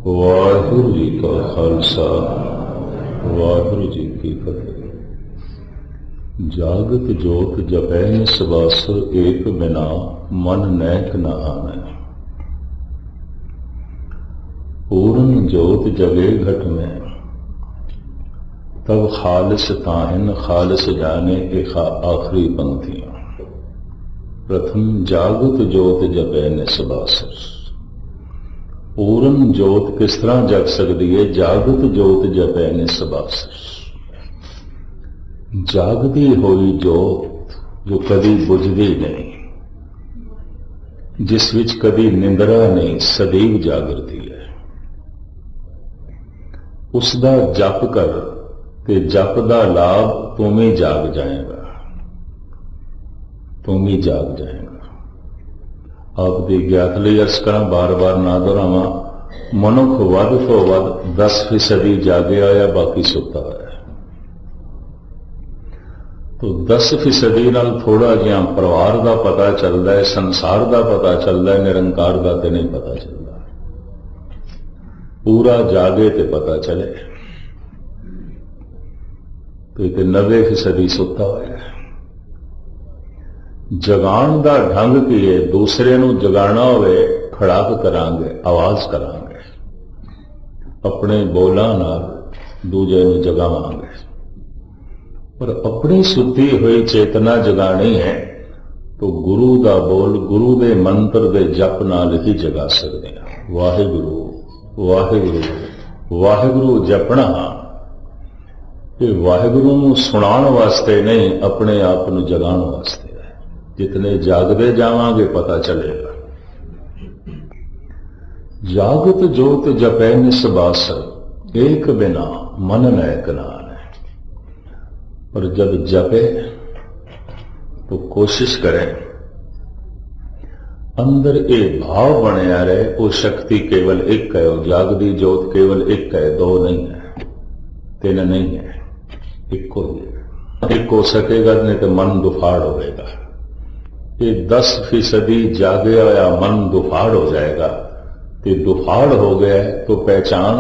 वाहिगुरु जी का खालसा वाहिगुरु जी की फतेह। जागत जोत जपै निसबस एक बिना मन नैक न आनै। पूर्ण जोत जगे घट में तब खालिस ताहिन खालिस जाने के आखिरी पंक्तियां। प्रथम जागत जोत जपै निसबस। पूर्ण जोत किस तरह जग सकती है? जागत जोत जपै निसबस। जागती हुई जोत जो कदी बुझदी नहीं, जिस विच कदी निंदरा नहीं, सदैव जागृति है। उसका जप कर ते जप का लाभ तुम ही जाग जाएगा, तुम ही जाग जाएगा। आपकी ज्ञात लई अर्ज करा, बार बार ना दोहरावा। मनुख वध तो वध 10% जागया या बाकी सुता है। तो 10% नाल थोड़ा जिहा परिवार का पता चलता है, संसार का पता चलता है, निरंकार का तो नहीं पता चलता। पूरा जागे तो पता चले। तो ये 90% सुता हुआ है। जगाण का ढंग की है, दूसरे नूं जगाना होवे खड़ाक करांगे, आवाज करांगे, अपने बोलां नाल दूजे नूं जगावांगे। पर अपनी सुती हुई चेतना जगानी है तो गुरु का बोल, गुरु के मंत्र के जप नाल ही जगा सकते हैं। वाहिगुरु वाहिगुरु वाहिगुरु जपना ये वाहिगुरु नूं सुनाण वास्ते नहीं, अपने आप नूं जगाण वास्ते। जितने जागते जावांगे पता चलेगा। जागत जोत जपै निसबास एक बिना मन नैक न आनै। पर जब जपे तो कोशिश करें अंदर एक भाव बनया रहे, वो शक्ति केवल एक है, वो जागती जोत केवल एक है, दो नहीं है, तीन नहीं है, एक ही है। एक हो सकेगा नहीं तो मन दुफाड़ होगा। ये 10% जागे होया मन दुफाड़ हो जाएगा। तो दुफाड़ हो गया तो पहचान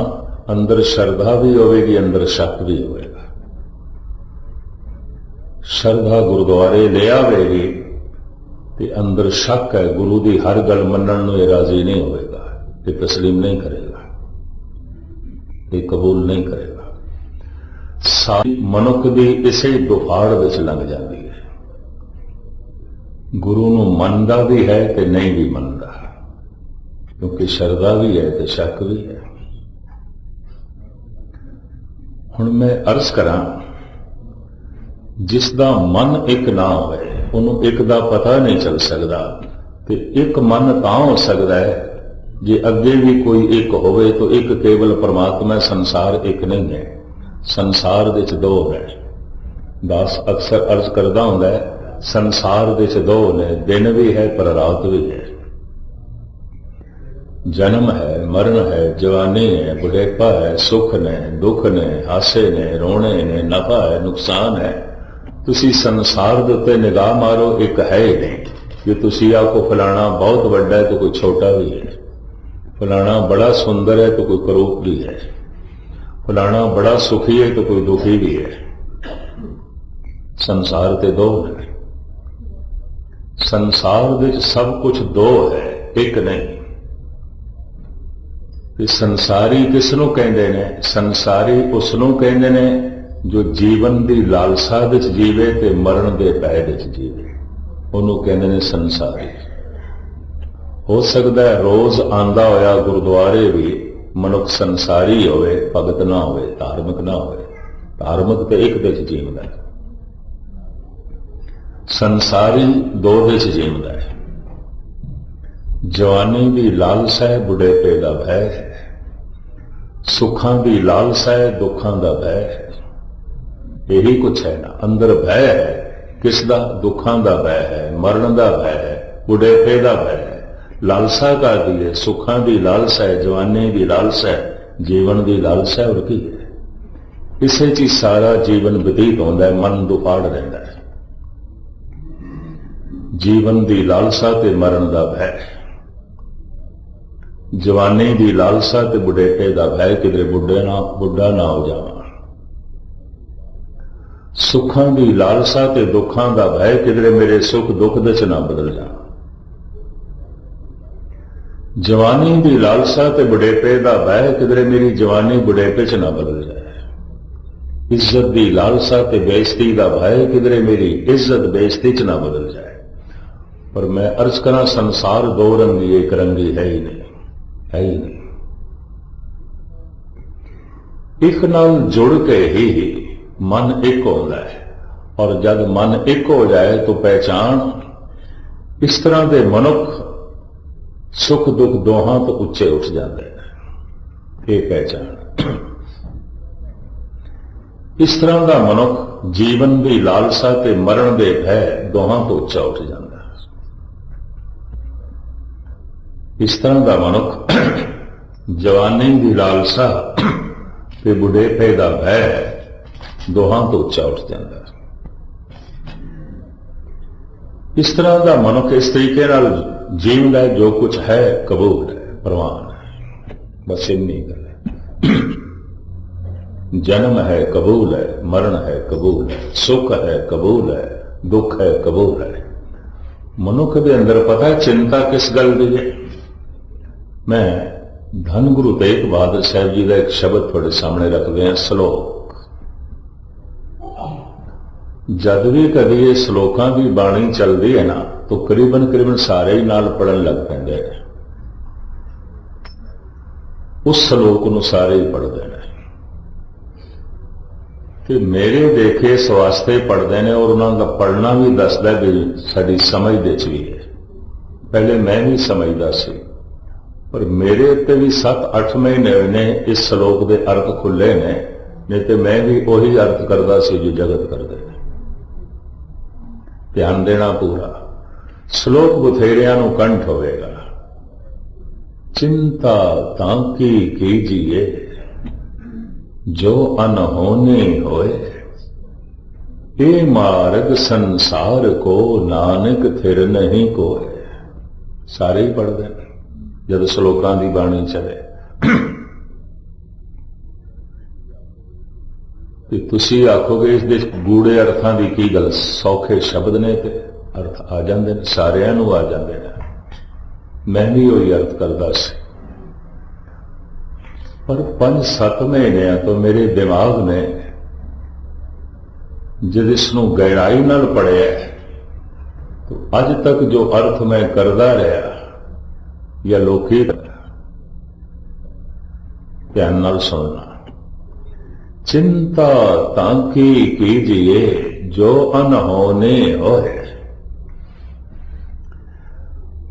अंदर श्रद्धा भी होगी, अंदर शक भी होगा। श्रद्धा गुरुद्वारे ले आवेगी तो अंदर शक है, गुरु की हर गल मनण नूं राजी नहीं होगा, ये तस्लीम नहीं करेगा, ये कबूल नहीं करेगा। सारी मनुख की इसे दुफाड़ विच लंघ जाती है। गुरु नूं मनदा भी है ते नहीं भी मनदा, क्योंकि श्रद्धा भी है ते शक भी है। हुण मैं अर्ज करा, जिसदा मन एक ना होवे उन्होंने एक दा पता नहीं चल सकता। ते एक मन तां हो सकता है जे अगे भी कोई एक होवे, तो एक केवल परमात्मा, संसार एक नहीं है। संसार दे च दो है। दास अक्सर अर्ज करदा हुंदा है, संसार दे च दो ने, दिन भी है पर रात भी है। जन्म है, मरण है, जवानी है, बुढ़ेपा है, सुख ने, दुख ने, हासे ने, रोने ने, नफा है, नुकसान है। तुसी संसार दे उत्ते निगाह मारो, एक है ही नहीं। कि तुसी आखो फलाना बहुत बड़ा है तो कोई छोटा भी है, फलाना बड़ा सुंदर है तो कोई करूप भी है, फलाना बड़ा सुखी है तो कोई दुखी भी है। संसार ते दो है। संसार में सब कुछ दो है, एक नहीं। संसारी किसनों कहते ने? संसारी उसनों कहते ने जो जीवन की लालसा विच जीवे ते मरण के भय विच जीवे, उन्होंने कहते ने संसारी। हो सकता है रोज आंदा होया गुरुद्वारे भी मनुख संसारी होवे, भगत ना होवे, धार्मिक ना होवे। धार्मिक तो एक विच जीवदा है, संसारी दो विच जीवदा है। जवानी की लालसा है, बुढ़ेपे का भय है। सुखां की लालसा है, दुखां का भय है। यही कुछ है ना, अंदर भय है। किसदा? दुखां का भय है, मरण का भय है, बुढ़ेपे का भय है। लालसा का दी है, सुखां की लालसा है, जवानी की लालसा है, जीवन की लालसा है, और की है। इसे ची सारा जीवन व्यतीत होता है, मन दुफाड़ रहता है। जीवन की लालसा ते मरण का भय। जवानी दी लालसा ते बुढ़ेपे दा भय किधरे बुढ़ा ना हो जावां। सुखां दी लालसा ते दुखां दा भय किधरे मेरे सुख दुख दे च ना बदल जाण। जवानी दी लालसा ते बुढ़ेपे दा भय किधरे मेरी जवानी बुढ़ेपे च ना बदल जाए। इज्जत दी लालसा ते बेइज्जती दा भय किधरे मेरी इज्जत बेइज्जती च ना बदल जाए। पर मैं अर्ज करा, संसार दो रंगी एक रंगी है ही नहीं, है ही नहीं। एक नाल जुड़ के ही मन एक होता है, और जब मन एक हो जाए तो पहचान इस तरह के मनुख सुख दुख दोहां तो उच्चे उठ जाते हैं। ये पहचान इस तरह का मनुख जीवन की लालसा ते मरण दे भय दोहां तो उच्चा उठ जाता है। इस तरह का मनुख जवानी की लालसा ते बुढ़ेपे का भय दोहां तो उच्चा उठ जाता है। इस तरह का मनुख इस तरीके नाल जीवदा है, जो कुछ है कबूल है, प्रवान है, बस इन्नी गल है। जन्म है कबूल है, मरण है कबूल है, सुख है कबूल है, दुख है कबूल है। मनुख के अंदर पता है चिंता किस गल की है। मैं धन गुरु तेग बहादुर साहब जी का एक शब्द थोड़े सामने रखते हैं, श्लोक। जद भी कभी ये श्लोकां की बाणी चलती है ना, तो करीबन सारे ही नाल पढ़न लग पैंदे हैं। उस श्लोक नूं सारे ही पढ़ते हैं कि मेरे देखे इस वास्ते पढ़ते हैं, और उन्होंने पढ़ना भी दसदा भी साडी समझ दे च भी है। पहले मैं भी समझदा सी, पर मेरे उत्ते भी 7-8 महीने हुए ने इस श्लोक के अर्थ खुले ने, नहीं तो मैं भी वही अर्थ करता सी जो जगत करते हैं। ध्यान देना पूरा। श्लोक बथेरिया नूं कंठ होवेगा। चिंता तांकी कीजिए जो अनहोनी होए, ये मार्ग संसार को नानक थिर नहीं कोए। सारे ही पढ़ते हैं जब श्लोकां की बाणी चले। कि तुसी आखोगे इस गूढ़े अर्थां की की गल, सौखे शब्द ने ते अर्थ आ जाते हैं, सारिਆਂ ਨੂੰ आ जाते हैं। मैं भी वही अर्थ करता सी, पर 5-7 महीने तो मेरे दिमाग ने जब इसनों गहराई नाल पढ़िया, तो अज तक जो अर्थ मैं करता रहा या लोकी, ध्यान नाल सुनना। चिंता तांकी कीजिए जो अनहोनी होए।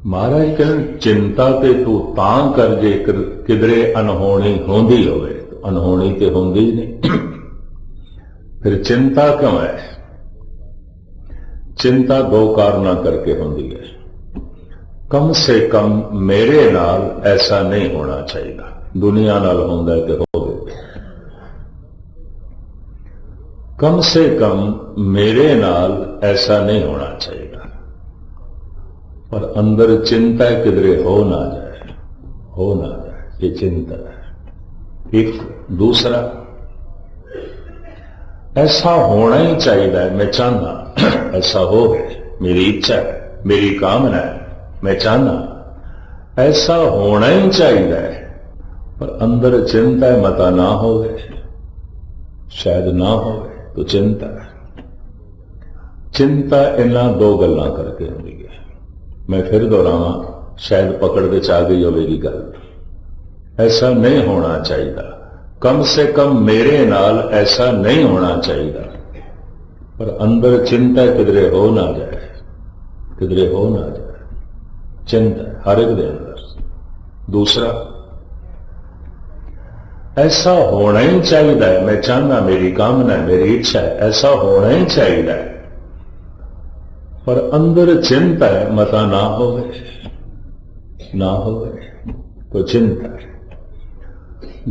महाराज कहते चिंता ते तू तां कर जे किधरे अनहोनी होंदी होवे, तो अनहोनी ते होंदी ही नहीं। फिर चिंता क्यों है? चिंता 2 कारणों करके होंदी है। कम से कम मेरे नाल ऐसा नहीं होना चाहिए। दुनिया नाल होंदा है ते होवे। कम से कम मेरे नाल ऐसा नहीं होना चाहिए। पर अंदर चिंता किधरे हो ना जाए, हो ना जाए, ये चिंता है। एक दूसरा, ऐसा होना ही चाहिए, मैं चाहना ऐसा हो, मेरी इच्छा है, मेरी कामना है, मैं चाहना ऐसा होना ही चाहिए। पर अंदर चिंता है, मता ना हो, शायद ना हो, तो चिंता है। चिंता इन्हां 2 गल्लां करके होंदी है। मैं फिर दोहरावां, शायद पकड़ के आ गई होगी गल। ऐसा नहीं होना चाहिए, कम से कम मेरे नाल ऐसा नहीं होना चाहिए। पर अंदर चिंता किधरे हो ना जाए, किधरे हो ना जाए, चिंता हर एक दे अंदर। दूसरा, ऐसा होना ही चाहिए, मैं चाहना, मेरी कामना है, मेरी इच्छा है, ऐसा होना ही चाहिए। पर अंदर चिंता है, मता ना होवे, ना होवे, तो चिंता है।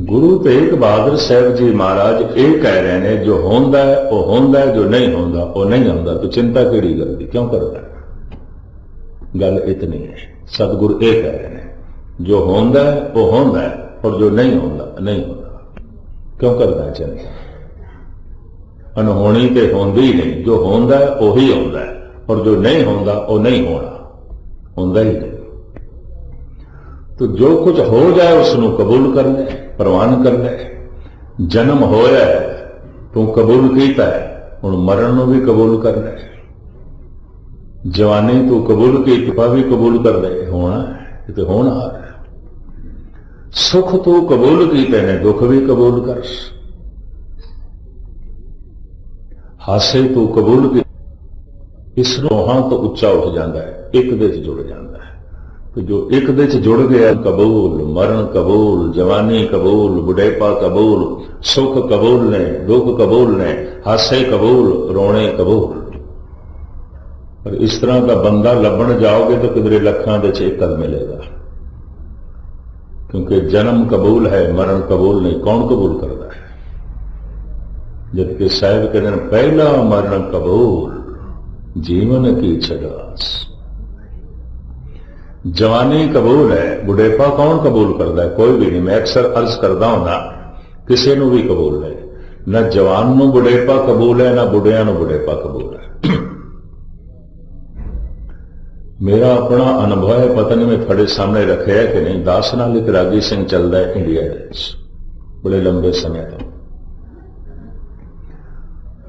गुरु तेग बहादुर साहब जी महाराज ये कह रहे हैं, जो होंदा है वो होंदा है, जो नहीं होंदा वो नहीं होंदा, तो चिंता केड़ी गल दी, क्यों करता है? गल इतनी है, सतगुरु ये कह रहे हैं जो होंदा है वो होंदा है और जो नहीं होंदा नहीं होंदा। क्यों करता है चिंता? अनहोनी ते होंदी नहीं, जो होंदा है वही होंदा है और जो नहीं होंदा वो नहीं होना, होंदा ही नहीं। तो जो कुछ हो जाए उसनों कबूल कर ले, प्रवान कर ले। जन्म होया है तू कबूल कीता है, हुण मरण नूं भी कबूल कर ले। जवानी तू कबूल की, तुपा भी कबूल कर ले, होना है तो होना है। सुख तू कबूल कीते ने, दुख भी कबूल कर। हासे तू कबूल की, इस रोहां तो उच्चा उठ जाता है, एक दे जुड़ जाता है। तो जो एक दे जुड़ गया, कबूल, मरण कबूल, जवानी कबूल, बुढ़ेपा कबूल, सुख कबूल ने, दुख कबूल ने, हासे कबूल, रोने कबूल। पर इस तरह का बंदा लभण जाओगे तो किधरे लखां दे एक कद मिलेगा, क्योंकि जन्म कबूल है, मरण कबूल नहीं। कौन कबूल करता है? जबकि साहिब कहते हैं पहला मरण कबूल, जीवन की छगास। जवानी कबूल है, बुढ़ेपा कौन कबूल करता है? कोई भी नहीं। मैं अक्सर अर्ज करता हूं ना, किसी नू भी कबूल है ना। जवान नू बुढ़ेपा कबूल है ना बुढ़िया नू बुढ़ेपा कबूल है। मेरा अपना अनुभव है, पता नहीं मैं थोड़े सामने रखे है कि नहीं। दास नाल एक रागी सिंह चलता है इंडिया बड़े लंबे समय तो।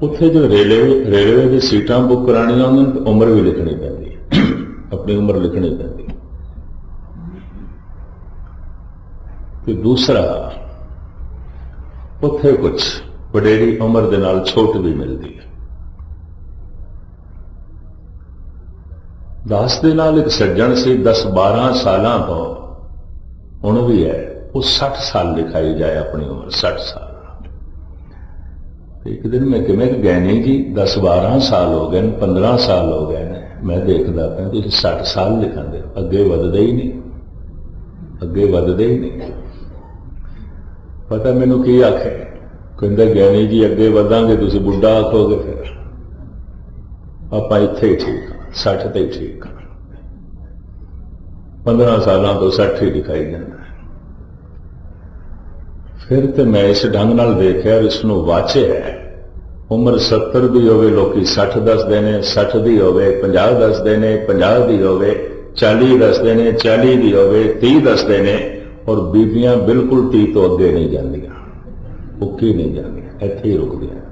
उत्थे जो रेलवे की सीटां बुक करानियां उन्होंने उम्र भी लिखनी पैंदी, अपनी उम्र लिखनी पैंदी। ते दूसरा उत्थे कुछ वडेरी उम्र दे नाल छूट भी मिलती है। दास दे नाल एक सज्जन से 10-12 साल तो हुण भी है, वो 60 साल लिखाई जाए अपनी उम्र, 60 साल। एक दिन मैं किमें गए नहीं जी, 10-12 साल हो गए, 15 साल हो गए ने, मैं देखता पाया तुम 60 साल लिखाते, अगे वधदे ही नहीं, अगे वधदे ही नहीं। पता मैनू की आखे, कहते ज्ञानी जी अगे वधांगे तुसीं बुढ़ा आखोगे, फिर आपां इत्थे ही ठीक हाँ, 60 ते ही ठीक हाँ। 15 साल तो 60 ही दिखाई जाता है। फिर तो मैं इस ढंग नाल देखिया इसनूं वाचे है। उम्र 70 दी होवे लोकी 60 दसदे ने, 60 दी होवे 50 दसदे ने, 50 दी होवे 40 दसदे ने, 40 दी होवे 30 दसदे ने। और बीबियां बिल्कुल 30 तो अगे नहीं जांदियां, उक्की नहीं जांदियां, इत्थे ही रुकदियां।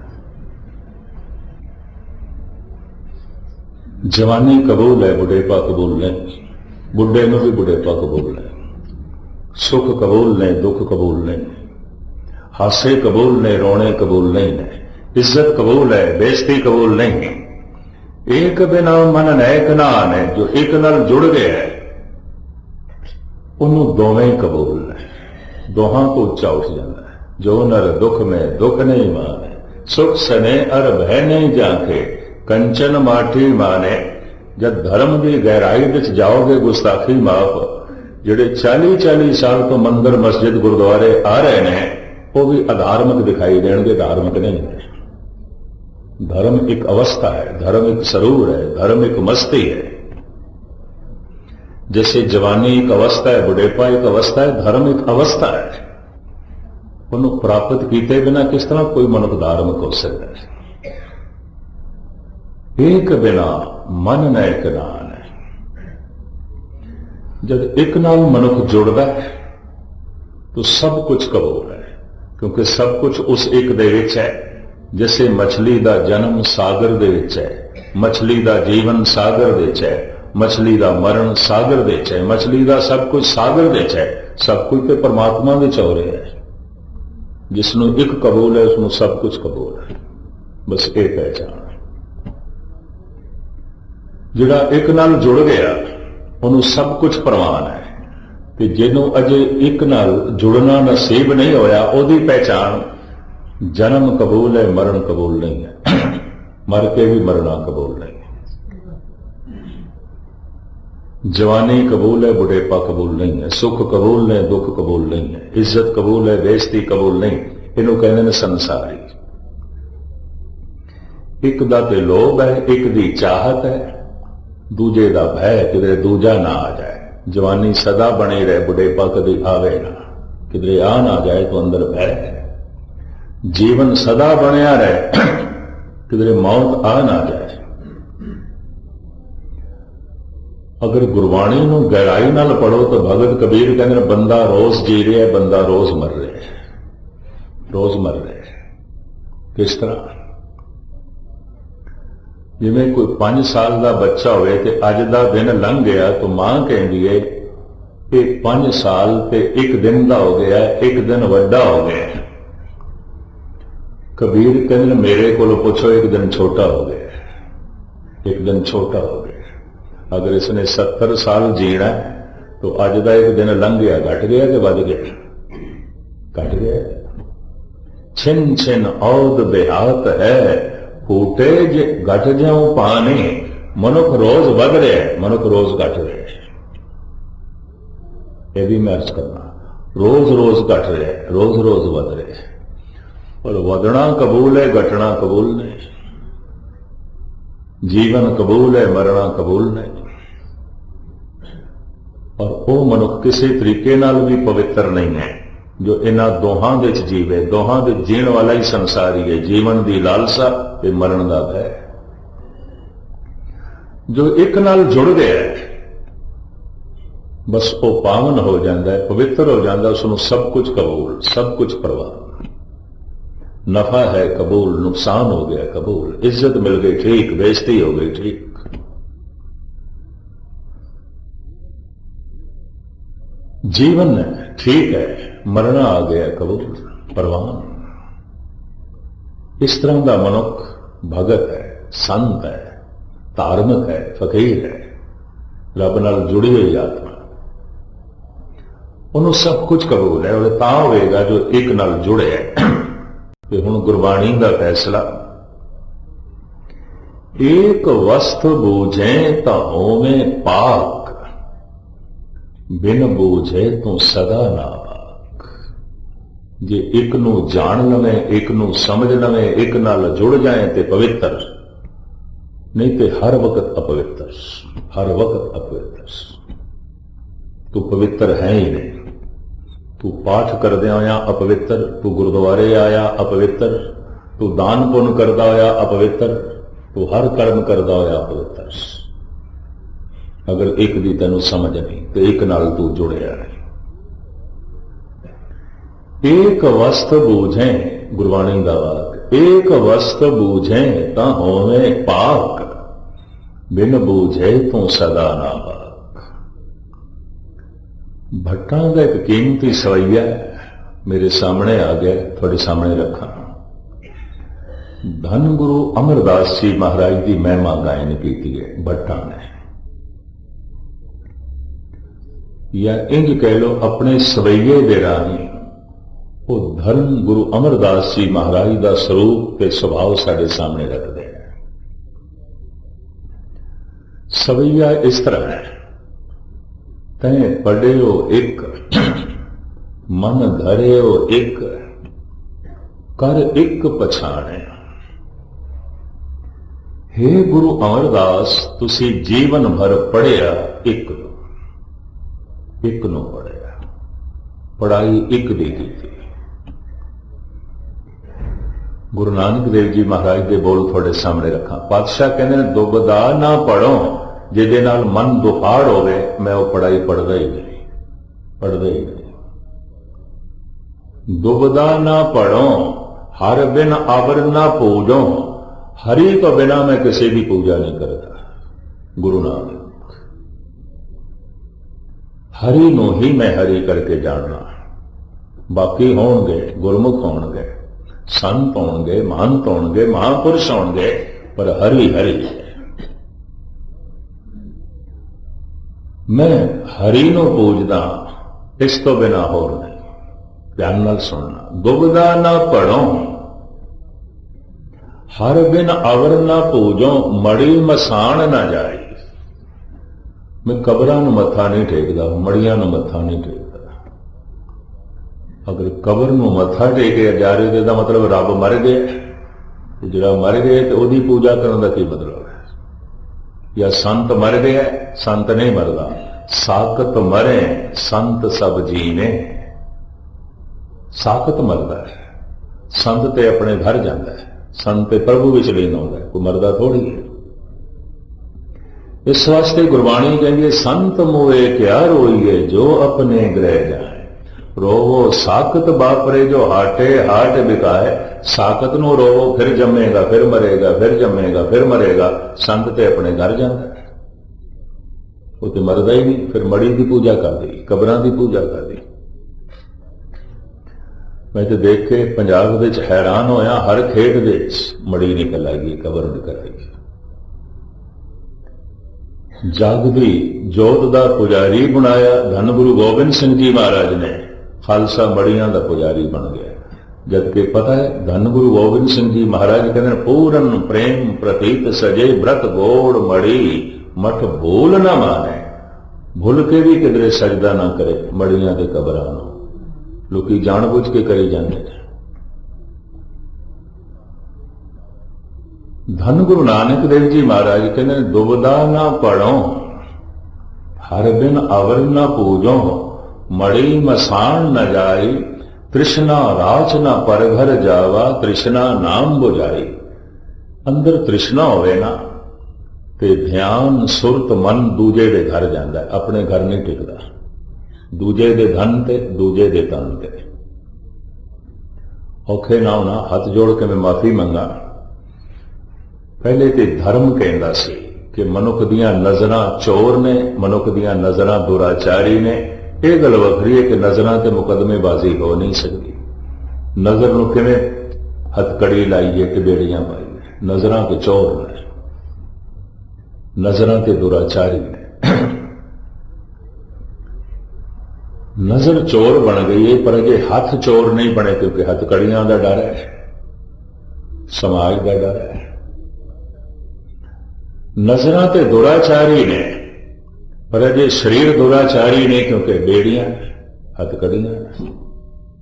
जवानी कबूल है, बुढ़ेपा कबूल नहीं। बुढ़े नूं भी बुढ़ेपा कबूल है। सुख कबूल ने, दुख कबूल नहीं। हासे कबूल ने, रोने कबूल नहीं ने। इज्जत कबूल है, बेइज्जती कबूल नहीं। एक बिना मन नैक नान है, जो एक नाल जुड़ गया है उन्होंने दोवें कबूल है। दोहां तो उच्चा उठ जाता है। जो नर दुख में दुख नहीं माने, सुख सने अर भय नहीं जाके, कंचन माठी माने। जब धर्म की गहराई विच जाओगे गुस्ताखी माफ। जिहड़े 40-40 साल तो मंदिर मस्जिद गुरुद्वारे आ रहे हैं वो भी अधार्मिक दिखाई देंगे, धार्मिक नहीं है। धर्म एक अवस्था है, धर्म एक सरूर है, धर्म एक मस्ती है। जैसे जवानी एक अवस्था है, बुढ़ेपा एक अवस्था है, धर्म एक अवस्था है। उन्होंने प्राप्त किए बिना किस तरह कोई मनुष्य धार्मिक हो सकता है? एक बिना मन न एक नान है। जब एक नाल मनुष्य जुड़ता है तो सब कुछ कबूल है, क्योंकि सब कुछ उस एक दे विच है। जैसे मछली का जन्म सागर दे विच है, मछली का जीवन सागर दे विच है, मछली का मरण सागर दे विच है, मछली का सब कुछ सागर दे विच है। सब कुछ तो परमात्मा विच हो रहा है। जिसनों एक कबूल है उसनों सब कुछ कबूल है। बस ये पहचान। जिहड़ा एक नाल जुड़ गया उन्होंने सब कुछ प्रवान है, ते जिन्हों अजे एक नाल जुड़ना नसीब नहीं होया ओदी पहचान जन्म कबूल है, मरण कबूल नहीं है। मर के भी मरना कबूल नहीं है। जवानी कबूल है, बुढ़ेपा कबूल नहीं है। सुख कबूल ने, दुख कबूल नहीं है। इज्जत कबूल है, बेइज्जती कबूल नहीं। इन्हों कहते हैं संसारी। एक दा ते लोभ है, एक दी चाहत है, दूजे दा भय कि दूजा ना आ जाए। जवानी सदा बनी रहे, बुढ़ेपा कभी आवे ना, किधरे आ ना जाए तो अंदर बह रहे। जीवन सदा बनया रहे, किधरे मौत आ ना जाए। अगर गुरबाणी नूं गहराई नाल पढ़ो तो भगत कबीर कहते हैं बंदा रोज जी रहा है, बंदा रोज मर रहा है, रोज मर रहा है। किस तरह? जिवें कोई 5 साल का बच्चा होवे ते अज दा दिन लंघ गया तो मां कहती है कि 5 साल ते 1 दिन का हो गया, 1 दिन वड्डा हो गया। कबीर कहते मेरे को पूछो 1 दिन छोटा हो गया, 1 दिन छोटा हो गया। अगर इसने 70 साल जीना है तो अज का 1 दिन लंघ गया, घट गया कि बढ़ गया? घट गया। छिन छिन औद बेहात है, फूटे जे घट जाऊं पाने। मनुख रोज बढ़ रहा है, मनुख रोज घट रहा है। यह भी मैं अर्ज करना, रोज रोज घट रहा है, रोज रोज बढ़ रहा है। और वधना कबूल है, घटना कबूल नहीं। जीवन कबूल है, मरना कबूल नहीं। और वो मनुख किसी तरीके नाल भी पवित्र नहीं है जो इन्हां दोहां दे च जीवे। दोहां दे जीण वाला ही संसारी है, जीवन दी लालसा ते मरण दा भय। जो एक नाल जुड़ गया है बस वो पावन हो जाता है, पवित्र हो जाता है। उसनूं सब कुछ कबूल, सब कुछ परवाह। नफा है कबूल, नुकसान हो गया कबूल, इज्जत मिल गई ठीक, बेइज्जती हो गई ठीक। जीवन ठीक है, मरना आ गया कबूल, परवान। इस तरह का मनुख भगत है, संत है, धार्मिक है, फकीर है, रब नाल जुड़ी हुई आत्मा। उन्होंने सब कुछ कबूल है। और तां होएगा जो एक नाल जुड़े है। कि हुण गुरबाणी का फैसला, एक वस्तु बूझे तो होवे पाक, बिन बूझे तो सदा नापाक। जे एक नू जान लवे, एक नू समझ लवे, एक नाल जुड़ जाए ते पवित्र, नहीं ते हर वक्त अपवित्र, हर वक्त अपवित्र। तू पवित्र है ही नहीं। तू पाठ करदे आया अपवित्र, तू गुरुद्वारे आया अपवित्र, तू दान पुण्य करदा होया अपवित्र, तू हर कर्म करदा होया अपवित्र। अगर एक दी तेनू समझ नहीं तो एक नाल तू जुड़िया नहीं। एक वस्त बूझे, गुरबाणी का वाक, एक वस्त बूझे तां होवे पाक, बिन बूझे तो सदा नापाक। भट्टां का एक कीमती सवैया मेरे सामने आ गया, थोड़े सामने रखा। धन गुरु अमरदास जी महाराज की महिमा गायन की है भट्टां ने, या इंज कह लो अपने सवैये दे राही वो धर्म गुरु अमरदास जी महाराज का स्वरूप के स्वभाव साढ़े सामने रखते हैं। सवैया इस तरह है, तैं पढ़ियो एक, मन धरियो एक, कर एक पछाणे। हे गुरु अमरदास, तुसी जीवन भर पढ़िया एक, एक नू पढ़िया, पढ़ाई एक दी की। गुरु नानक देव जी महाराज के बोल थोड़े सामने रखा। पातशाह कहते हैं दुबदा ना पढ़ो, जिहदे नाल मन दुफाड़ होवे, मैं वो पढ़ाई पढ़दा ही नहीं, पढ़दा ही नहीं। दुबदा ना पढ़ो, हर बिन आवर ना पूजो, हरि तो बिना मैं किसी की पूजा नहीं करता। गुरु नानक, हरि नू ही मैं हरि करके जानना। बाकी होणगे गुरमुख होणगे, संत होणगे, महंत होणगे, महापुरुष होणगे, पर हरि हरि है। मैं हरि नू पूजदा, इस तो बिना होर नहीं। ध्यान नाल सुनना। दुबदा ना पढ़ो, हर बिन अवर ना पूजो, मड़ी मसान ना जाए। मैं कबरां नू मत्था नहीं टेकदा, मड़ियां नू मत्था नहीं टेकदा। अगर कबर नू मत्था टेकिया जा रहे तो मतलब रब मर गया। जिहड़ा मर गया तो उसकी पूजा करने का की मतलब है? या संत मर गया, संत नहीं मरदा, साकत मरे संत सब जीने। साकत मरदा है, संत ते अपने घर जाता है, संत ते प्रभु विच लीन होंदा है, कोई मरदा थोड़ी है। इस वास्ते गुरबाणी कहिए संत मोए क्या रोइए जो अपने गृह जाए। रोवो साकत बापरे जो हाटे हाट बिकाए। साकत नो रोवो फिर जमेगा फिर मरेगा फिर जमेगा फिर मरेगा। संत ते अपने घर जाता है, वो तो मरदा ही नहीं। फिर मड़ी की पूजा कर दी, कबरां की पूजा कर दी। मैं तो देख के पंजाब विच हैरान होया, हर खेत दे मड़ी निकल आई, कबर निकल आई। जागदी जोत दा पुजारी बनाया धन गुरु गोबिंद सिंह जी महाराज ने। खालसा मड़ियां दा पुजारी बन गया। जबकि पता है धन गुरु गोबिंद सिंह जी महाराज कहते पूरन प्रेम प्रतीत सजे व्रत गोड़ मड़ी मठ भूल ना माने। भूल के भी किधरे सजदा ना करे मड़ियां दे कबरां नूं। लोकी जानबूझ के करी जाते। धन गुरु नानक देव जी महाराज कहते दुबदा ना पढ़ो हर बिन अवर न पूजो। मड़ी मसान न जाई तृष्णा राच न पर घर जावा। तृष्णा नाम बुझाई। अंदर तृष्णा होवे ना ते ध्यान सुरत मन दूजे दे घर जाता है, अपने घर नहीं टिकता। दूजे दे धन ते दूजे दे तन ते। औखे ना होना हाथ जोड़ के मैं माफी मंगा। पहले तो धर्म कहता सी कि मनुख दियां नजरां चोर ने, मनुख दियां नजरां दुराचारी ने। यह गल वखरी है कि नजरां ते मुकदमेबाजी हो नहीं सकती। नजर नूं किवें हथकड़ी लाइए कि बेड़ियां पाइए। नजरां के चोर ने, नजरां ते दुराचारी ने। नजर चोर बन गई है पर अजे हथ चोर नहीं बने, क्योंकि हथकड़ियां का डर है, समाज का डर है। नजरां ते दुराचारी ने पर अजे शरीर दुराचारी ने, क्योंकि बेड़ियां हथकड़ियां।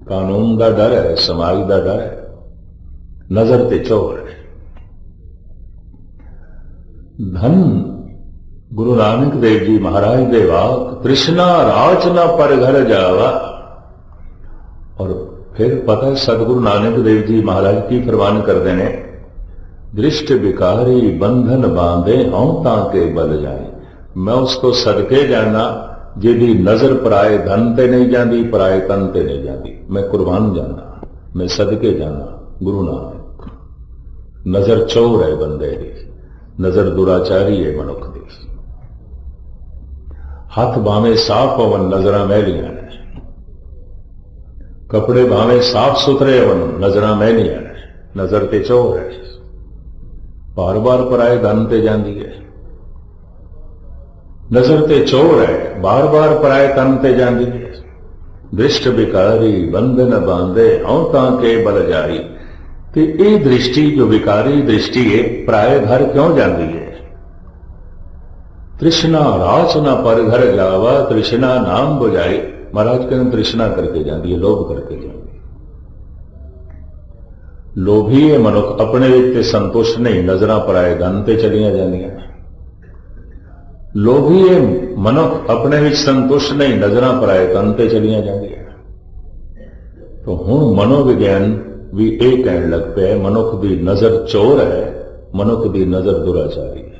कानून का डर है, समाज का डर है। नजर ते चोर है। धन गुरु नानक देव जी महाराज दे वाक तृष्णा राच ना पर घर जावा। और फिर पता है सतगुरु नानक देव जी महाराज की फरमान करते हैं, दृष्ट बिकारी बंधन बांधे हूं ताके बल जाए। मैं उसको सदके जाना जिहदी नजर पराए धन ते नहीं जाती, पराए तन ते नहीं जाती। मैं कुर्बान जाना, मैं सदके जाना गुरु नानक। नजर चोर है बंदे की, नजर दुराचारी है मनुख की। हाथ भावें साफ होवन नजरां मैलियां ने, कपड़े भावें साफ सुथरे होवन नजरां मैलियां ने। नजर ते चोर है, बार बार पराए धन ते जाती है। नजर ते चोर है, बार बार पराए तन ते जाती है। दृष्ट बिकारी बंधन बांधे हूं ताके बल जाई। ते ये दृष्टि जो विकारी दृष्टि है पराए घर क्यों जाती है? तृष्णा राच ना पर घर जावा तृष्णा नाम बुझाई। महाराज कहते तृष्णा करके जाती है, लोभ करके जाती है। लोभी है मनुख अपने विच संतुष्ट नहीं, नजरां पराए धन ते चलियां जांदियां। लोभी है मनुख अपने विच संतुष्ट नहीं, नजरां पराए तन ते चलियां जांदियां। तो हुण मनोविज्ञान भी यह कहण लग पिया मनुख की नजर चोर है, मनुख की नजर दुराचारी है।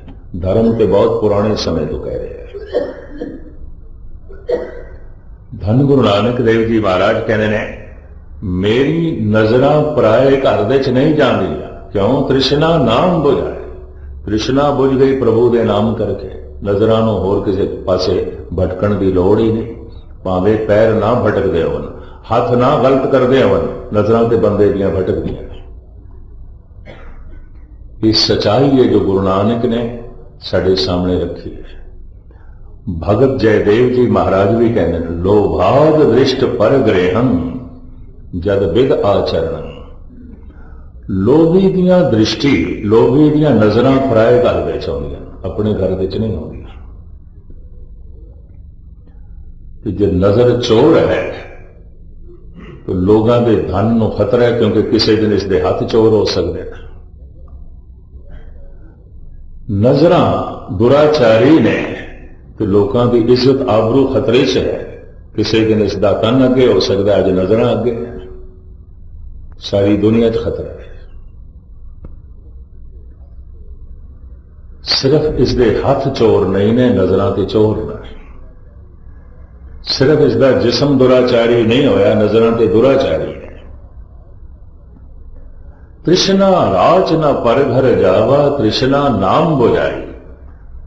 धर्म के बहुत पुराने समय तो कह रहे हैं। धन गुरु नानक देव जी महाराज कहते हैं मेरी नजरां पराए घर दे च नहीं जांदियां। क्यों? तृष्णा नाम बुझाए। तृष्णा बुझ गई प्रभु दे नाम करके। नजरां नूं होर किसी पासे भटकण की लोड़ ही नहीं। भावें पैर ना भटकदे होवन, हाथ ना गलत करदे होवन, नजरां ते बंदे दियां भटकदियां। ये सच्चाई है जो गुरु नानक ने साडे सामने रखी है। भगत जयदेव जी महाराज भी कहते हैं लोभाद दृष्ट पर ग्रहण जद विद आचरण। लोभी दियां दृष्टि, लोभी दियां नजरां पराए घर विच आउंदियां, अपने घर विच नहीं आउंदियां। जे नजर चोर है तो लोगों के धन नूं खतरा है, क्योंकि किसी दिन इसके हाथ चोर हो सकते हैं। नजरां दुराचारी ने तो लोगों की इज्जत आबरू खतरे च है। किसी दिन इसका तन अगे हो सकता, अज नजर अगे है, सारी दुनिया च खतरा है। सिर्फ इसके हथ चोर नहीं ने, नजरां ते चोर ने। सिर्फ इसका जिस्म दुराचारी नहीं होया, नजरां ते दुराचारी है। तृष्णा राच न पर घर जावा, तृष्णा नाम बुझाई।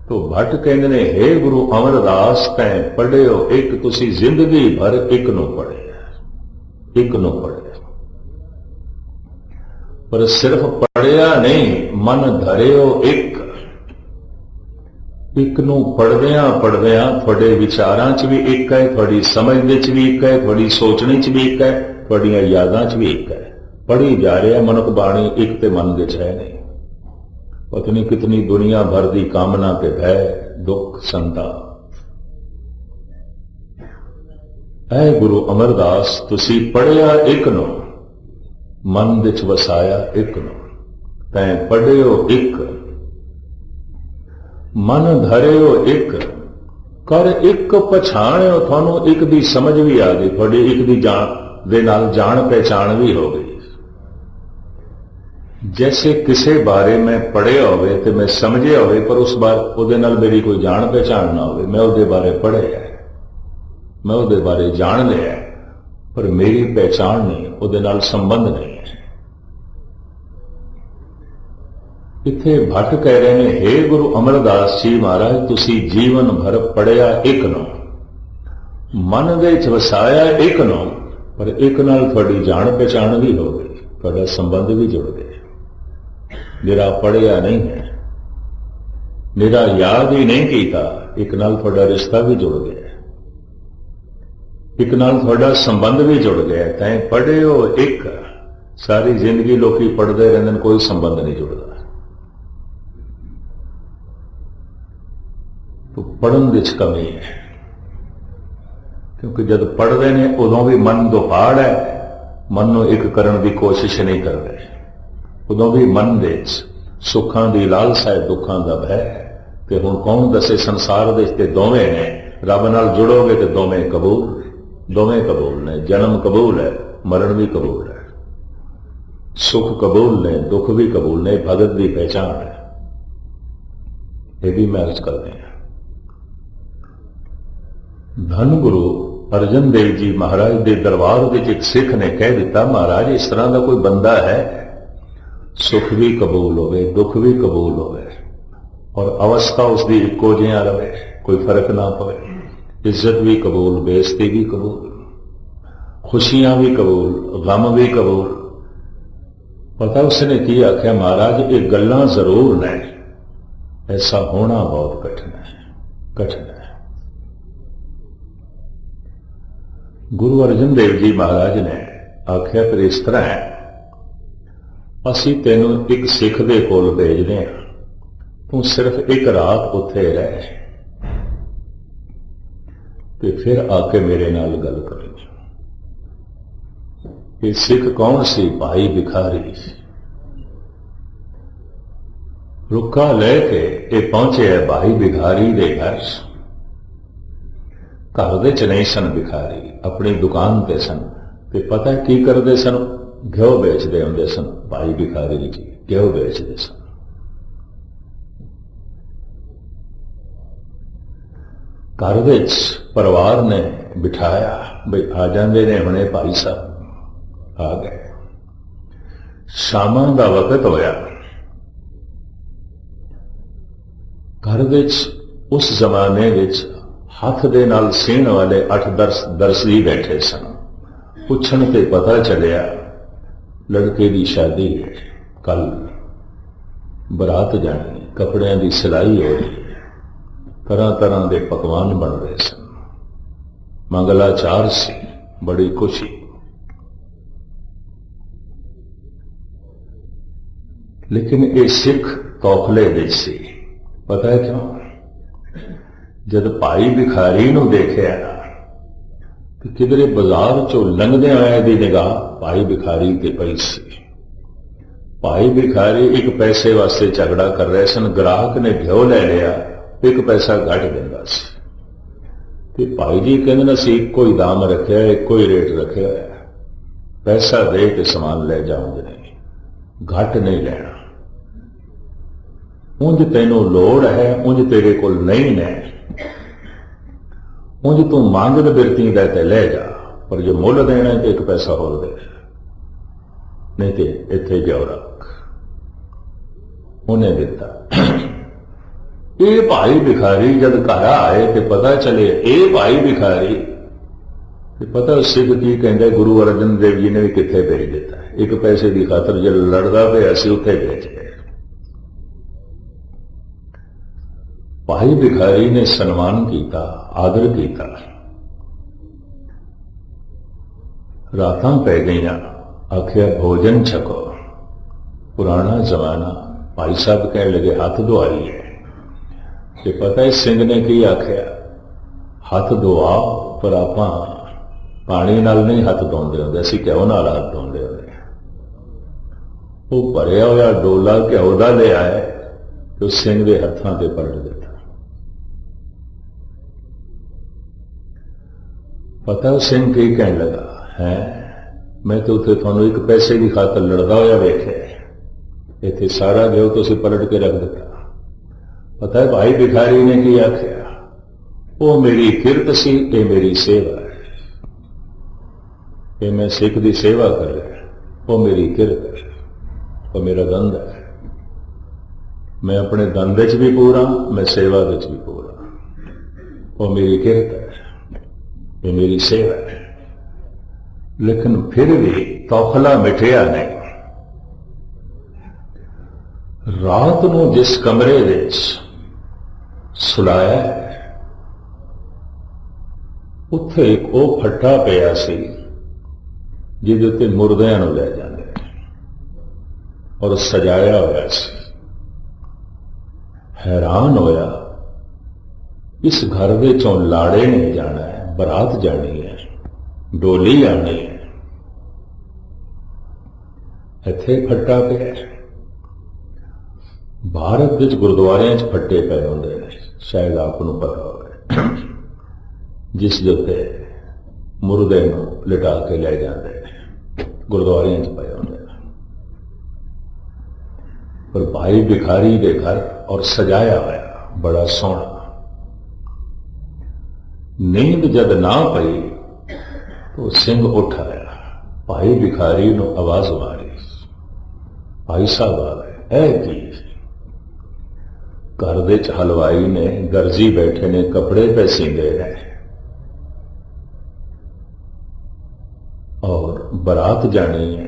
तो भट्ट कहते ने, हे गुरु अमरदास तैं पढ़ियो एक, तुसी जिंदगी भर एक नू पढ़े, एक नू पढ़े। पर सिर्फ पढ़िया नहीं, मन धरियो एक। एक नू पढ़दियां पढ़दियां थोड़े विचारां च भी एक है, थोड़ी समझ दे च भी एक है, थोड़ी सोचने च भी एक है, थोड़ियां यादां च भी एक है। पढ़ी जा रहा मनुख बाणी एक ते मन दे च है नहीं। पत्नी कितनी दुनिया भर की कामना ते भय दुख संताप। ऐ गुरु अमरदास तुसी पढ़िया एक नो, मन विच वसाया एक नो। तैं पढ़ियो एक, मन धरियो एक, कर एक पछाणियो। थानू एक दी समझ भी आ गई, थोड़ी एक दी जान दे नाल जान पहचान भी हो गई। जैसे किसी बारे में पढ़िया होवे ते मैं समझिया होवे, पर उस बार उहदे नाल मेरी कोई जान पहचान ना होवे। मैं उहदे बारे पढ़िया, मैं उहदे बारे जान लिया, पर मेरी पहचान नहीं, उहदे नाल संबंध नहीं है। इत्थे भट्ट कह रहे हैं, हे गुरु अमरदास जी महाराज तुसी जीवन भर पढ़िया एक नो, मन विच वसाया एक नो, पर एक नाल थोड़ी जान पहचान भी हो गई, थोड़ा संबंध भी जुड़ गया। निरा पढ़िया नहीं है, निरा याद ही नहीं कीता, एक नाल थोड़ा रिश्ता भी जुड़ गया, एक नाल थोड़ा संबंध भी जुड़ गया। तैं पढ़ियो एक, सारी जिंदगी लोग पढ़ते रहते, कोई संबंध नहीं जुड़ता। तो पढ़न विच कमी है, क्योंकि जब पढ़ते हैं उदों भी मन दुहाड़ है, मन को एक करने की कोशिश नहीं करते। उदों भी मन विच सुखां दी लालसा है, दुखां दा भय है। ते हुण कौन दसे संसार दे ते दोवें ने, रब नाल जुड़ोगे तो दोवें कबूल, दोवें कबूल ने। जन्म कबूल है, मरण भी कबूल है, सुख कबूल ने, दुख भी कबूल ने। भगत की पहचान है, यह भी मैं अर्ज करते हैं। धन गुरु अर्जन देव जी महाराज के दरबार में एक सिख ने कह दिता, महाराज इस तरह का कोई बंदा है, सुख भी कबूल होवे, दुख भी कबूल होवे, और अवस्था उसकी इको जिहा रहे, कोई फर्क ना पवे। इज्जत भी कबूल, बेइज्जती भी कबूल, खुशियां भी कबूल, गम भी कबूल। पता उसने की आख्या, महाराज ये गल्लां जरूर ने, ऐसा होना बहुत कठिन है, कठिन है। गुरु अर्जन देव जी महाराज ने आख्या, फिर इस तरह है, असी तेनों एक सिख दे कोल भेजदे हां, तू सिर्फ एक रात उत्थे रह, ते फिर आके मेरे नाल गल करें। ये सिख कौन सी? भाई भिखारी। रुक्का लेके ये पहुंचे है भाई भिखारी दे घर। घर दे च नहीं सन भिखारी, अपनी दुकान ते सन। ते पता है की करते सन? घ्यो बेचते होंगे सन। भाई भिखारी जी घ्यो बेचते सन। घर विच परिवार ने बिठाया, बई आ जाते ने हुणे भाई साहब। आ गए। शामां दा वक्त होया। घर विच उस जमाने विच हाथ दे नाल सीण वाले 8-10 दर्जी बैठे सन। पुछण ते पता चलिया लड़के की शादी है, कल बरात जानी, कपड़ियां की सिलाई हो रही है, तरह तरह के पकवान बन रहे सन, मंगलाचार सी, बड़ी खुशी। लेकिन ये सिख तौखले विच सी। पता है क्यों? जब भाई भिखारी नूं देखिया ना, कि किधरे बाजार चो लंघदे आए दी निगाह भाई भिखारी ते पई सी। भाई भिखारी एक पैसे वास्ते झगड़ा कर रहे सन। ग्राहक ने घ्यो ले लिया, एक पैसा घट दिंदा सी। ਤੇ ਭਾਈ ਜੀ ਕਹਿੰਦੇ ਨੇ ਅਸੀਂ ਇੱਕੋ ਹੀ ਦਾਮ ਰੱਖਿਆ, ਇੱਕੋ ਹੀ ਰੇਟ ਰੱਖਿਆ ਹੋਇਆ, ਪੈਸਾ ਦੇ ਕੇ ਸਮਾਨ ਲੈ ਜਾਉਂਦੇ ਨੇ, ਘੱਟ ਨਹੀਂ ਲੈਣਾ। ਉਂਝ ਤੈਨੂੰ ਲੋੜ ਹੈ, ਉਂਝ ਤੇਰੇ ਕੋਲ ਨਹੀਂ ਨੇ, ਉਂਝ ਤੂੰ ਮੰਗਦ ਬਿਰਤੀ ਦਾ ਤੇ ਲੈ ਜਾ, ਪਰ ਜੇ ਮੁੱਲ ਦੇਣਾ ਤੇ ਇੱਕ ਪੈਸਾ ਹੋਰ ਦੇ, ਨਹੀਂ ਤੇ ਇੱਥੇ ਜਾਓ ਰੱਖ। ਉਹਨੇ ਦਿੱਤਾ। ਇਹ ਭਾਈ ਭਿਖਾਰੀ ਜਦ ਘਰ ਆਏ ਤੇ ਪਤਾ ਚਲੇ ਇਹ ਭਾਈ ਭਿਖਾਰੀ, ਤੇ ਪਤਾ ਸਿੱਖ ਕੀ ਕਹਿੰਦੇ, ਗੁਰੂ ਅਰਜਨ ਦੇਵ ਜੀ ਨੇ ਵੀ ਕਿੱਥੇ ਭੇਜ ਦਿੱਤਾ। ਇੱਕ ਪੈਸੇ ਦੀ ਖਾਤਰ ਜਦ ਲੜਦਾ ਪਿਆ ਸੀ ਉੱਥੇ ਭੇਜ ਗਏ। ਭਾਈ ਭਿਖਾਰੀ ਨੇ ਸਨਮਾਨ ਕੀਤਾ, ਆਦਰ ਕੀਤਾ। ਰਾਤਾਂ ਪੈ ਗਈਆਂ, ਆਖਿਆ ਭੋਜਨ ਛਕੋ। ਪੁਰਾਣਾ ਜ਼ਮਾਨਾ, ਭਾਈ ਸਾਹਿਬ ਕਹਿਣ ਲੱਗੇ ਹੱਥ ਧੁਆਈਏ। ਤੇ ਪਤਾ ਹੈ ਸਿੰਘ ਨੇ ਕੀ ਆਖਿਆ, ਹੱਥ ਧੁਆਓ, ਪਰ ਆਪਾਂ ਪਾਣੀ ਨਾਲ ਨਹੀਂ ਹੱਥ ਧੋਂਦੇ ਹੁੰਦੇ, ਅਸੀਂ ਘਿਓ ਨਾਲ ਹੱਥ ਧੋਂਦੇ ਹੁੰਦੇ। ਉਹ ਭਰਿਆ ਹੋਇਆ ਡੋਲਾ ਘਿਓ ਦਾ ਲੈ ਆਏ ਤੇ ਉਸ ਸਿੰਘ ਦੇ ਹੱਥਾਂ ਤੇ ਪਲਟ ਦਿੱਤਾ। ਪਤਾ ਉਹ ਸਿੰਘ ਕੀ ਕਹਿਣ ਲੱਗਾ, ਹੈ ਮੈਂ ਤੇ ਉੱਥੇ ਤੁਹਾਨੂੰ ਇੱਕ ਪੈਸੇ ਦੀ ਖਾਤਰ ਲੜਦਾ ਹੋਇਆ ਵੇਖਿਆ, ਇੱਥੇ ਸਾਰਾ ਘਿਓ ਤੁਸੀਂ ਪਲਟ ਕੇ ਰੱਖ ਦਿੱਤਾ। ਪਤਾ ਹੈ ਭਾਈ ਭਿਖਾਰੀ ਨੇ ਕੀ ਆਖਿਆ, ਉਹ ਮੇਰੀ ਕਿਰਤ ਸੀ, ਇਹ ਮੇਰੀ ਸੇਵਾ ਹੈ, ਇਹ ਮੈਂ ਸਿੱਖ ਦੀ ਸੇਵਾ ਕਰ ਰਿਹਾ, ਉਹ ਮੇਰੀ ਕਿਰਤ ਹੈ, ਉਹ ਮੇਰਾ ਦੰਦ ਹੈ, ਮੈਂ ਆਪਣੇ ਦੰਦ ਵਿੱਚ ਵੀ ਪੂਰਾ, ਮੈਂ ਸੇਵਾ ਵਿੱਚ ਵੀ ਪੂਰਾ, ਉਹ ਮੇਰੀ ਕਿਰਤ ਹੈ, ਇਹ ਮੇਰੀ ਸੇਵਾ ਹੈ। ਲੇਕਿਨ ਫਿਰ ਵੀ ਤੌਖਲਾ ਮਿਟਿਆ ਨਹੀਂ। ਰਾਤ ਨੂੰ ਜਿਸ ਕਮਰੇ ਵਿੱਚ ਸੁਲਾਇਆ ਉੱਥੇ ਇੱਕ ਉਹ ਫੱਟਾ ਪਿਆ ਸੀ ਜਿਹਦੇ ਉੱਤੇ ਮੁਰਦਿਆਂ ਨੂੰ ਲੈ ਜਾਂਦੇ ਔਰ ਸਜਾਇਆ ਹੋਇਆ ਸੀ। ਹੈਰਾਨ ਹੋਇਆ, ਇਸ ਘਰ ਵਿੱਚੋਂ ਲਾੜੇ ਨੇ ਜਾਣਾ ਹੈ, ਬਰਾਤ ਜਾਣੀ ਹੈ, ਡੋਲੀ ਆਣੀ ਹੈ, ਇੱਥੇ ਫੱਟਾ ਪਿਆ। ਭਾਰਤ ਵਿੱਚ ਗੁਰਦੁਆਰਿਆਂ 'ਚ ਫੱਟੇ ਪਏ ਹੁੰਦੇ ਨੇ, ਸ਼ਾਇਦ ਆਪ ਨੂੰ ਪਤਾ ਹੋਵੇ, ਜਿਸ ਦੇ ਉੱਤੇ ਮੁਰਦੇ ਨੂੰ ਲਿਟਾ ਕੇ ਲੈ ਜਾਂਦੇ ਨੇ, ਗੁਰਦੁਆਰਿਆਂ 'ਚ ਪਏ ਹੁੰਦੇ ਨੇ। ਪਰ ਭਾਈ ਭਿਖਾਰੀ ਦੇ ਘਰ ਔਰ ਸਜਾਇਆ ਹੋਇਆ ਬੜਾ ਸੋਹਣਾ। ਨੀਂਦ ਜਦ ਨਾ ਪਈ तो ਸਿੰਘ ਉੱਠ ਆਇਆ, ਭਾਈ ਭਿਖਾਰੀ ਨੂੰ ਆਵਾਜ਼ ਮਾਰੀ, ਭਾਈ ਸਾਹਿਬ ਆ ਗਏ। ਇਹ ਕੀ? ਘਰ ਦੇ ਚ ਹਲਵਾਈ ਨੇ, ਦਰਜੀ ਬੈਠੇ ਨੇ, ਕੱਪੜੇ ਪੈ ਸੀਂਦੇ ਨੇ ਔਰ ਬਰਾਤ ਜਾਣੀ ਹੈ।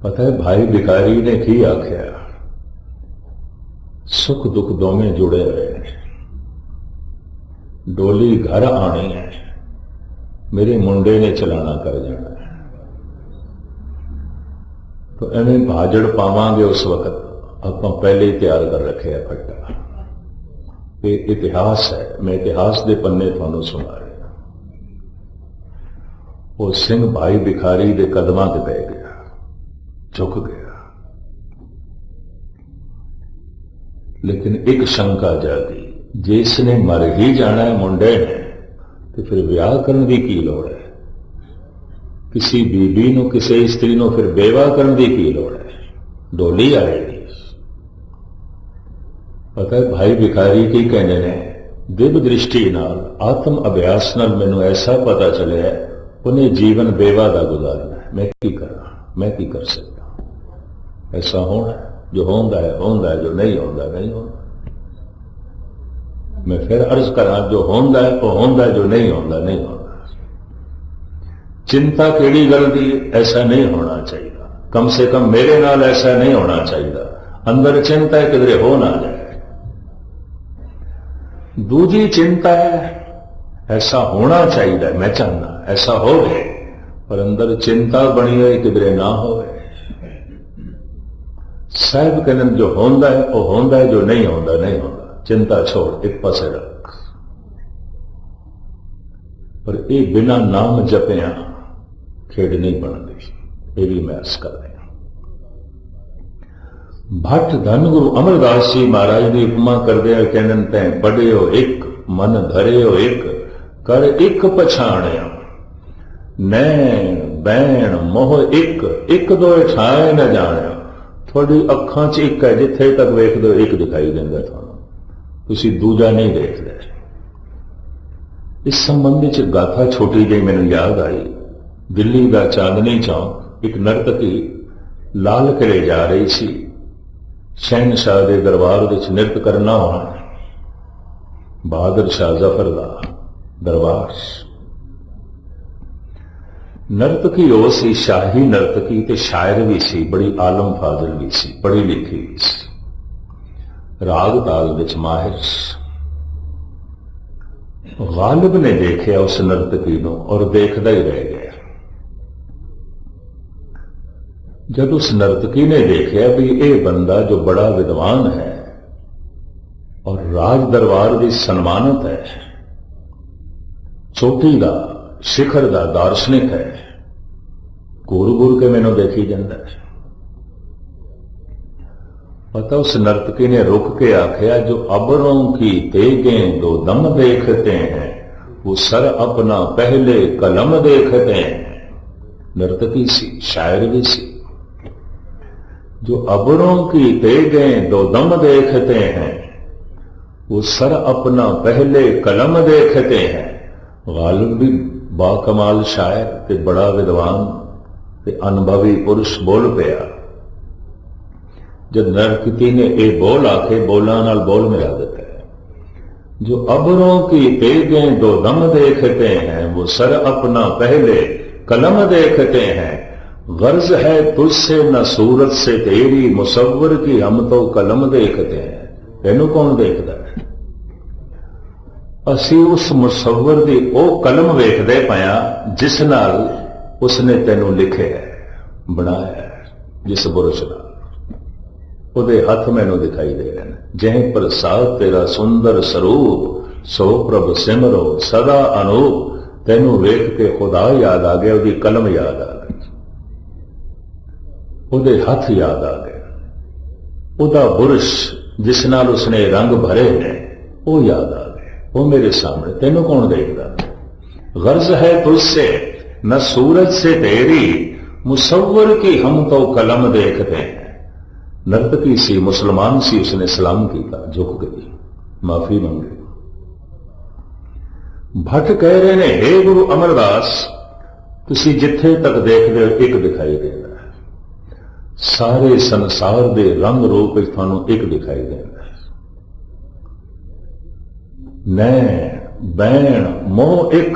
ਪਤਾ ਹੈ ਭਾਈ ਭਿਖਾਰੀ ਨੇ ਕੀ ਆਖਿਆ, ਸੁਖ ਦੁੱਖ ਦੋਵੇਂ ਜੁੜੇ ਹੋਏ ਨੇ, ਡੋਲੀ ਘਰ ਆਣੀ ਹੈ, ਮੇਰੇ ਮੁੰਡੇ ਨੇ ਚਲਾਣਾ ਕਰ ਜਾਣਾ ਹੈ, तो एवें भाजड़ पावांगे उस वक्त आप पहले ही तैयार कर रखे है फट्टा। ये इतिहास है, मैं इतिहास के पन्ने थानू सुना रहा। वो सिंह भाई भिखारी के कदमां ते पै गया, झुक गया। लेकिन एक शंका जागी, जिसने मर ही जाना है मुंडे ने, तो फिर ब्याह करने की लोड़ है? किसी बीबी नूं, किसी स्त्री नूं फिर बेवा करने की की लोड़ है? डोली आएगी। पता है भाई भिखारी की कहने ने, दिव्य दृष्टि नाल, आत्म अभ्यास नाल मैनूं ऐसा पता चलिया उन्हें जीवन बेवा दा गुजारना है। मैं की करा, मैं की कर सकता? ऐसा होना है, जो होंदा है होंदा है, जो नहीं होंदा नहीं होंदा। मैं फिर अर्ज करा, जो होंदा है वो होंदा है, जो नहीं होंदा नहीं होंदा। चिंता केड़ी गल दी? ऐसा नहीं होना चाहिए, कम से कम मेरे नाल ऐसा नहीं होना चाहिए। अंदर चिंता है किधरे हो ना जाए। दूजी चिंता है ऐसा होना चाहिए, मैं चाहना ऐसा हो गए, पर अंदर चिंता बनी हुई किधरे ना हो। साहब कहने जो होंदा है वो होंदा है, जो नहीं होंदा नहीं होंदा। चिंता छोड़, एक पासे रख। पर ये बिना नाम जपिया खेड नहीं बनती, ये भी मैं अर्ज कर रहा। भट्ट धन गुरु अमरदास जी महाराज की उपमा करदे कहन तैं पढ़ियो एक मन धरियो एक कर एक पछाणिया नैन बैण मोह एक दो ठाए न जाणिया। थोड़ी अखां च एक है, जिथे तक वेख दो एक दिखाई देंदा थानू, तुसी दूजा नहीं देखदे। इस संबंधी च गाथा छोटी जी मैनू याद आई। दिल्ली का चांदनी चौक एक नर्तकी लाल किले जा रही सी। शहनशाह के दरबार विच नृत्य करना होना, बहादुर शाह जफर का दरबार। नर्तकी वो सी, शाही नर्तकी ते शायर भी सी, बड़ी आलम फाजिल भी सी, पढ़ी लिखी भी सी, राग ताल विच माहिर। गालिब ने देखा उस नर्तकी को और देखदा ही रह गया। जब उस नर्तकी ने देखा भी ये बंदा जो बड़ा विद्वान है और राज दरबार की सन्मानित है, चोटी का शिखर का दार्शनिक है, घूर घूर के मैनू देखी जाता है। पता उस नर्तकी ने रुक के आख्या, जो अबरों की तेगें दो दम देखते हैं वो सर अपना पहले कलम देखते हैं। नर्तकी सी, शायर भी सी। जो अबरों की तेगें दो दम देखते हैं वो सर अपना पहले कलम देखते हैं। गालिब भी बाकमाल शायर ते बड़ा विद्वान ते अनुभवी पुरुष बोल पिया। जब नर्तकी ने यह बोल आके बोला नाल बोल मिला देता है, जो अबरों की तेगें दो दम देखते हैं वो सर अपना पहले कलम देखते हैं। गर्ज है तुझसे न सूरत से तेरी, मुसव्वर की हम तो कलम देखते हैं। तेनू कौन देखता है? असी उस मुसव्वर की वो कलम वेखदे पाया जिस नाल उसने तेनू लिखे है, बनाया है, जिस बुरश नाल ਉਹਦੇ हथ मैनू दिखाई दे रहे हैं। जह प्रसाद तेरा सुंदर स्वरूप सो प्रभ सिमरो सदा अनूप। तेनू वेख के खुदा याद आ गया, ਉਹਦੀ कलम याद आ गई, ਉਹਦੇ हथ याद आ गए, ਉਹਦਾ बुरश जिस नाल उसने रंग भरे हैं वो याद आ गए। वो मेरे सामने, तेनू कौन देखता? गर्ज है तुझसे न सूरज से तेरी, मुसव्वर की हम तो कलम देखते हैं। नर्तकी सी, मुसलमान सी, उसने सलाम किया, झुक गई, माफी मांगी। भट्ट कह रहे ने, हे गुरु अमरदास, तुसी जिथे तक देखते हो एक दिखाई देता है, सारे संसार के रंग रूप थानू एक दिखाई देता है। नैन बैण मोह एक,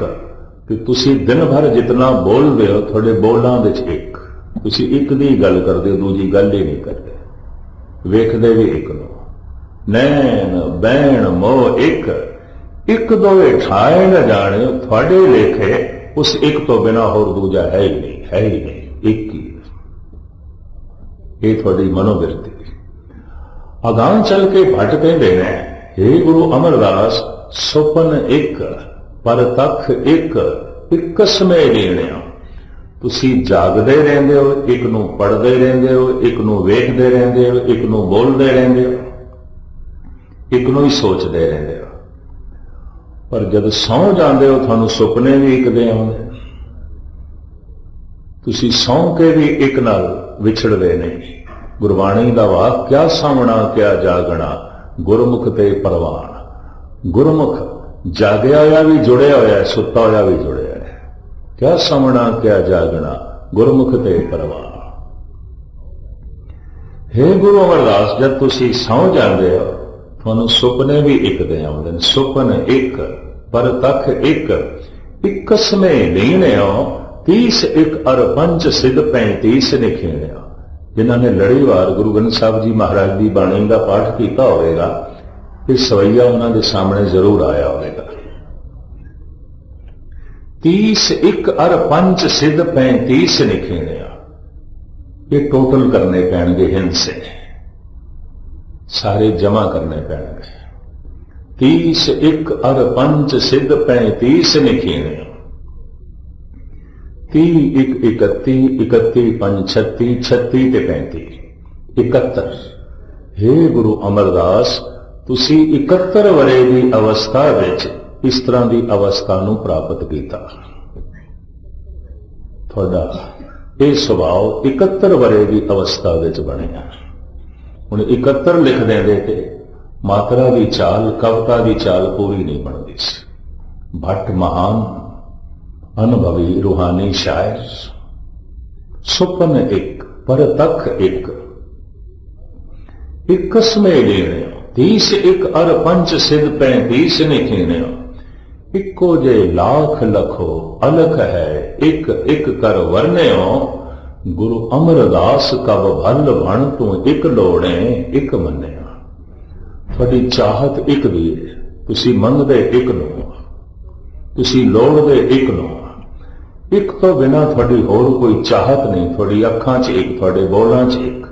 कि तुसी दिन भर जितना बोलते हो थोड़े बोलों विच एक, तुसी एक दी गल करते हो, दूजी गल ही नहीं करते, वेखदे भी एक नो। नैन बैण मोह एक दोए ठाए न जाने, थोड़े लेखे उस एक तो बिना होर दूजा है ही नहीं, है ही नहीं, एक ही। ये थोड़ी मनोवृत्ति। अगां चल के भट्ट कहते हैं, हे गुरु अमरदास, सुपन एक पर तख एक समय लेणिया। तुसी जागदे रहंदे हो, एक नू पढ़दे रहंदे हो, एक नू वेखदे रहंदे हो, एक नू बोलदे रहंदे हो, एक नू ही सोचदे रहंदे हो। पर जब सौ जांदे हो थानू सुपने भी एक दे आउंदे। तुसी सौ के भी एक नाल विछड़दे नहीं। गुरबाणी दा वाक, क्या सावना क्या जागना, गुरमुख ते परवान। गुरमुख जागया होया भी जुड़िया होया, सुता होया भी जुड़िया है। क्या सावना क्या जागना, गुरमुख ते परवान। हे गुरु अमरदास, जब तुसी सौ जाते हो थानू सुपने भी एक दे आउंदे। सुपन एक पर तख एक समय लीने हो, 30 एक अर पंच सिद्ध 35 निखेणे। जिन्होंने लड़ीवार गुरु ग्रंथ साहब जी महाराज की बाणी का पाठ किया होगा, इस सवैया उन्होंने सामने जरूर आया होगा। 30 एक अर पंच सिद्ध 35 निखेणे, ये टोटल करने पैणगे हिंद से, सारे जमा करने पैणगे। 30 एक अर पंच सिद्ध 35 निखेणे, 30 एक 31 31 5 36 36 ते 35 71 हे गुरु अमरदास, तुसी 71 वरे की अवस्था विच इस तरह की अवस्था नूं प्राप्त किया। थोड़ा यह सुभाव 71 वरे की अवस्था विच बनिया। हुण 71 लिख देंदे ते मात्रा की चाल, कविता की चाल पूरी नहीं बनती सी। भट्ट महान अनुभवी रूहानी शायर, सुपन एक परतख एक कसमे लेने 30 एक अर पंच सिद्ध 35 निखीने, इको जे लाख लखो अलख है एक एक कर वर्ण्यो, गुरु अमरदास कब भल भण तू एक लोड़े एक मन्निया। थोड़ी चाहत एक दी है, तुसी मंगदे एक नो, तुसी लोड़दे एक नो। एक तो बिना थोड़ी होर कोई चाहत नहीं। थोड़ी अखां च एक, थोड़े बोलां च एक,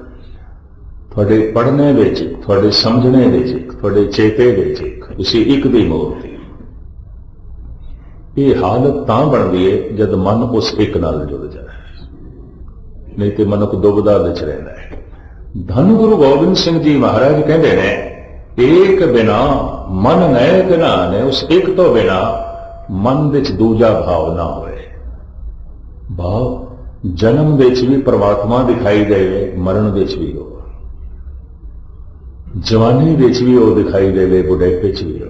थोड़े पढ़ने विच एक, थोड़े समझने विच एक, थोड़े चेते विच एक, तुसी एक दी मूर्ति। ये हालत तां बनदी है जद मन उस एक नाल जुड़ जाए, नहीं तो मनुख दुबदा विच रहिंदा है। धन गुरु गोबिंद सिंह जी महाराज कहते ने, एक बिना मन नैक ना ने। उस एक तो बिना मन विच दूजा भाव ना होए। भाव जन्म विच भी परमात्मा दिखाई देवे, मरण विच भी हो, जवानी विच भी वो दिखाई देवे, बुढ़ापे च भी हो।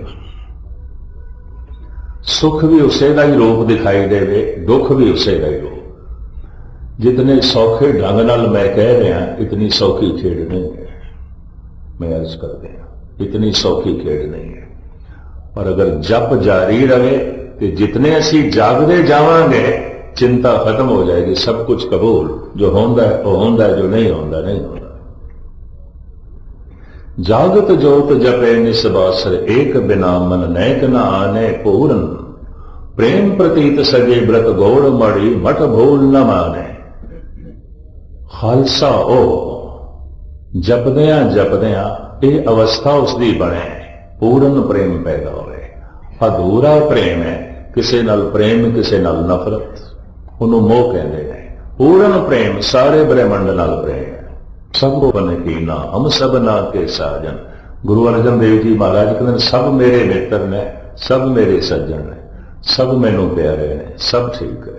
सुख भी उसे का ही रूप दिखाई देवे, दुख भी उसे का ही रूप। जितने सौखे ढंग नाल मैं कह रहा, इतनी सौखी खेड नहीं है। मैं अर्ज कर दिया, इतनी सौखी खेड नहीं है। पर अगर जप जारी रहे तो जितने असी जागदे जावांगे चिंता खत्म हो जाएगी। सब कुछ कबूल, जो होंदा है वो होंदा है, जो नहीं होंदा नहीं होंदा। जागत जोत जपे निसबासर, एक बिना मन नैक न आने पूरन, प्रेम प्रतीत सजे व्रत गौड़ मड़ी, मठ भूल न माने। खालसा ओ जपदियां ये अवस्था उसकी बने, पूर्ण प्रेम पैदा होवे। अधूरा प्रेम है, किसे नाल प्रेम किसे नाल नफरत, उन्होंने मोह कहते हैं। पूर्ण प्रेम सारे ब्रह्मंड नाल प्रेम है। सबको बन कीना हम सब ना के साजन। गुरु अर्जन देव जी महाराज कहते सब मेरे मित्र ने, सब मेरे सज्जन ने, सब मैनू प्यारे ने, सब ठीक है।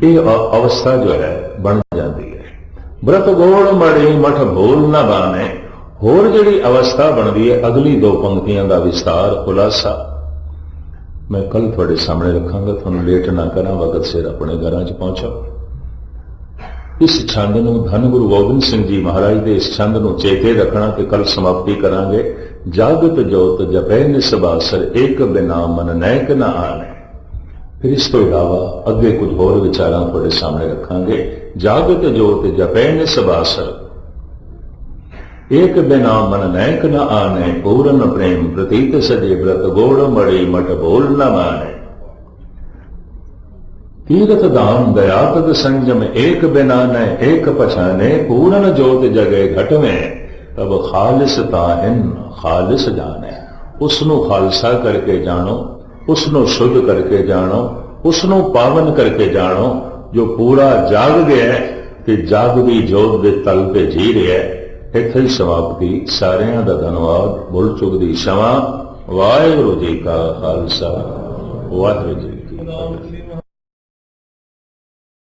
ये अवस्था जो है बन जाती है। व्रत गोड़ मड़ी मठ भूल न बाने। होर जिहड़ी अवस्था बनती है, अगली दो पंक्तियां का विस्तार खुलासा मैं कल थोड़े सामने रखांगा। थोड़ा लेट ना करा, वक्त सिर अपने घर च पहुंचो। इस छंद नूं धन गुरु गोबिंद सिंह जी महाराज के इस छंद नूं चेते रखना कि कल समाप्ति करांगे। जागत जोत जपै निसबासर, एक बिना मन नैक न आने। फिर इस तो इलावा अगे कुछ होर विचारां थोड़े सामने रखांगे। जागत जोत जपै निसबासर, एक बिना मन नैक न आने, पूर्ण प्रेम प्रतीत सजे व्रत गौड़ मड़ी, मठ भूल न माने। तीर्थ दान दया तद संजम, एक बिना न एक पछाने, पूर्ण जोत जगे घट में, तब खालिस ताहिन खालिस जाने। उसनू खालसा करके जानो, उसनू शुद्ध करके जानो, उसनू पावन करके जानो। जो पूरा जाग गया ते जागदी जोत दे तल पे जी रहा है। इत्थे समाप्ति। सारियां दा धन्यवाद। भुल चुक दी क्षमा। वाहिगुरू जी का खालसा, वाहिगुरू जी की फतेह।